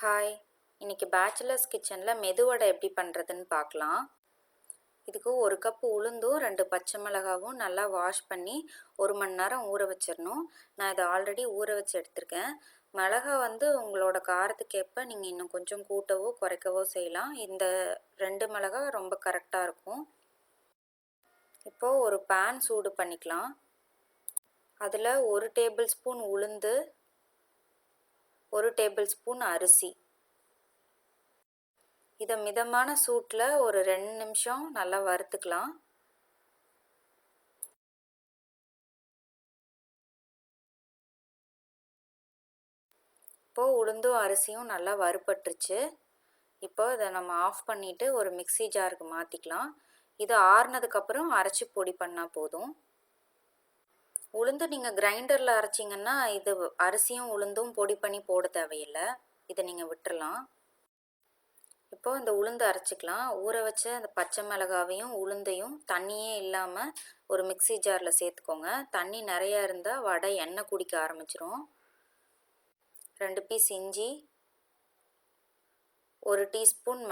Hi, இன்னைக்கு bachelors கிச்சனில் மெதுவடை எப்படி பண்ணுறதுன்னு பார்க்கலாம். இதுக்கு 1 கப் உளுந்தும் 2 பச்சை மிளகாவும் நல்லா வாஷ் பண்ணி 1 மணி நேரம் ஊற வச்சிடணும். நான் இதை ஆல்ரெடி ஊற வச்சு எடுத்திருக்கேன். மிளகா உங்களோட காரத்துக்கு ஏற்ப நீங்கள் இன்னும் கொஞ்சம் கூட்டவோ குறைக்கவோ செய்யலாம். இந்த 2 மிளகா ரொம்ப கரெக்டாக இருக்கும். இப்போது ஒரு பேன் சூடு பண்ணிக்கலாம். அதில் 1 டேபிள் ஸ்பூன் உளுந்து, 1 டேபிள் ஸ்பூன் அரிசி, இதை மிதமான சூட்டில் ஒரு 2 நிமிஷம் நல்லா வறுத்துக்கலாம். இப்போது உளுந்தும் அரிசியும் நல்லா வறுபட்டுருச்சு. இப்போ இதை நம்ம ஆஃப் பண்ணிவிட்டு ஒரு மிக்ஸி ஜாருக்கு மாற்றிக்கலாம். இது ஆறுனதுக்கப்புறம் அரைச்சி பொடி பண்ணால் போதும். உளுந்து நீங்கள் கிரைண்டரில் அரைச்சிங்கன்னா இது அரிசியும் உளுந்தும் பொடி பண்ணி போட தேவையில்லை. இதை நீங்கள் விட்டுறலாம். இப்போ இந்த உளுந்து அரைச்சிக்கலாம். ஊற வச்ச அந்த பச்சை மிளகாவையும் உளுந்தையும் தண்ணியே இல்லாமல் ஒரு மிக்ஸி ஜாரில் சேர்த்துக்கோங்க. தண்ணி நிறையா இருந்தால் வடை எண்ணெய் குடிக்க ஆரம்பிச்சிரும். 2 பீஸ் இஞ்சி, 1 டீஸ்பூன்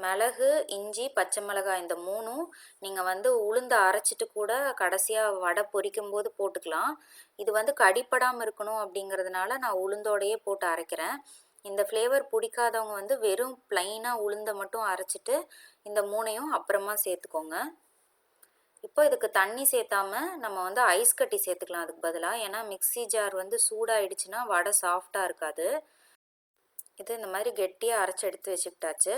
மிளகு, இஞ்சி, பச்சை மிளகாய் இந்த 3ம் நீங்கள் உளுந்து அரைச்சிட்டு கூட கடைசியாக வடை பொரிக்கும் போது போட்டுக்கலாம். இது கடிப்படாமல் இருக்கணும் அப்படிங்கிறதுனால நான் உளுந்தோடையே போட்டு அரைக்கிறேன். இந்த ஃப்ளேவர் பிடிக்காதவங்க வெறும் ப்ளைனாக உளுந்தை மட்டும் அரைச்சிட்டு இந்த 3ஐயும் அப்புறமா சேர்த்துக்கோங்க. இப்போ இதுக்கு தண்ணி சேர்த்தாமல் நம்ம ஐஸ் கட்டி சேர்த்துக்கலாம் அதுக்கு பதிலாக. ஏன்னா மிக்ஸி ஜார் சூடாயிடுச்சுன்னா வடை சாஃப்டாக இருக்காது. இது இந்த மாதிரி கெட்டியாக அரைச்சி எடுத்து வச்சுக்கிட்டாச்சு.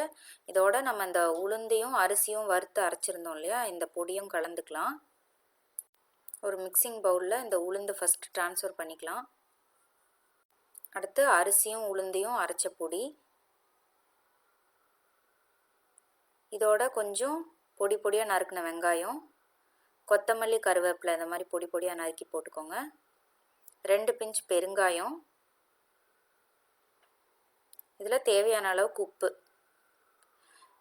இதோட நம்ம இந்த உளுந்தையும் அரிசியும் வறுத்து அரைச்சிருந்தோம் இல்லையா, இந்த பொடியும் கலந்துக்கலாம். ஒரு மிக்சிங் பவுலில் இந்த உளுந்து ஃபஸ்ட்டு ட்ரான்ஸ்ஃபர் பண்ணிக்கலாம். அடுத்து அரிசியும் உளுந்தையும் அரைச்ச பொடி, இதோட கொஞ்சம் பொடி பொடியாக நறுக்கின வெங்காயம், கொத்தமல்லி, கருவேப்பிலை இந்த மாதிரி பொடி பொடியாக நறுக்கி போட்டுக்கோங்க. 2 பிஞ்ச் பெருங்காயம், இதில் தேவையான அளவுக்கு உப்பு,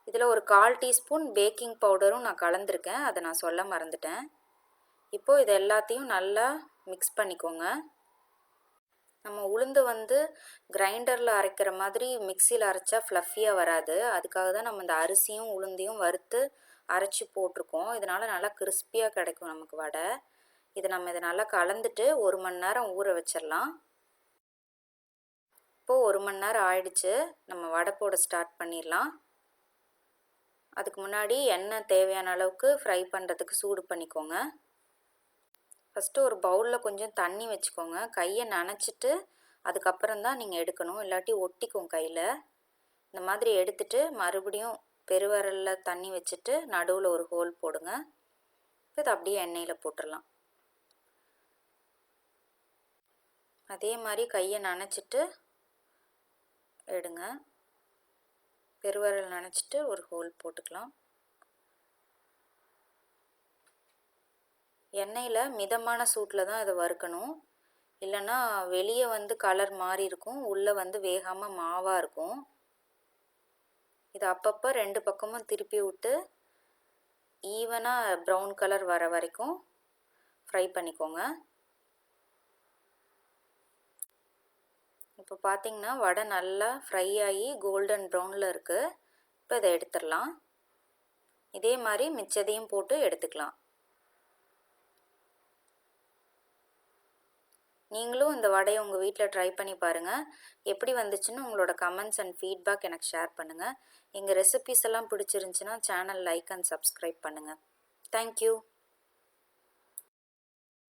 இதில் ஒரு 1/4 டீஸ்பூன் பேக்கிங் பவுடரும் நான் கலந்துருக்கேன், அதை நான் சொல்ல மறந்துட்டேன். இப்போது இது எல்லாத்தையும் நல்லா மிக்ஸ் பண்ணிக்கோங்க. நம்ம உளுந்து கிரைண்டரில் அரைக்கிற மாதிரி மிக்சியில் அரைச்சா ஃப்ளஃபியாக வராது. அதுக்காக தான் நம்ம இந்த அரிசியும் உளுந்தையும் வறுத்து அரைச்சி போட்டிருக்கோம். இதனால் நல்லா கிறிஸ்பியாக கிடைக்கும் நமக்கு வடை. இதை நல்லா கலந்துட்டு 1 மணி நேரம் ஊற வச்சிடலாம். இப்போது 1 மணி நேரம் ஆயிடுச்சு. நம்ம வடை போட ஸ்டார்ட் பண்ணிடலாம். அதுக்கு முன்னாடி எண்ணெய் தேவையான அளவுக்கு ஃப்ரை பண்ணுறதுக்கு சூடு பண்ணிக்கோங்க. ஃபஸ்ட்டு ஒரு பவுலில் கொஞ்சம் தண்ணி வச்சுக்கோங்க. கையை நனைச்சிட்டு அதுக்கப்புறம் தான் நீங்கள் எடுக்கணும், இல்லாட்டி ஒட்டிக்கும் கையில். இந்த மாதிரி எடுத்துட்டு மறுபடியும் பெருவிரலில் தண்ணி வச்சுட்டு நடுவில் ஒரு ஹோல் போடுங்க. இதை அப்படியே எண்ணெயில் போட்டுடலாம். அதே மாதிரி கையை நனைச்சிட்டு எடுங்க. பெருவிரல் நனைச்சிட்டு ஒரு ஹோல் போட்டுக்கலாம். எண்ணெயில் மிதமான சூட்டில் தான் இதை வறுக்கணும், இல்லைன்னா வெளியே கலர் மாறி இருக்கும், உள்ளே வேகாமல் மாவாக இருக்கும். இது அப்பப்போ 2 பக்கமும் திருப்பி விட்டு ஈவனாக ப்ரௌன் கலர் வர வரைக்கும் ஃப்ரை பண்ணிக்கோங்க. இப்போ பார்த்தீங்கன்னா வடை நல்லா ஃப்ரை ஆகி கோல்டன் ப்ரௌனில் இருக்குது. இப்போ இதை எடுத்துடலாம். இதே மாதிரி மிச்சதையும் போட்டு எடுத்துக்கலாம். நீங்களும் இந்த வடையை உங்கள் வீட்டில் ட்ரை பண்ணி பாருங்கள். எப்படி வந்துச்சுன்னு உங்களோட கமெண்ட்ஸ் அண்ட் ஃபீட்பேக் எனக்கு ஷேர் பண்ணுங்கள். எங்கள் ரெசிபீஸ் எல்லாம் பிடிச்சிருந்துச்சின்னா சேனல் லைக் அண்ட் சப்ஸ்கிரைப் பண்ணுங்கள். தேங்க்யூ.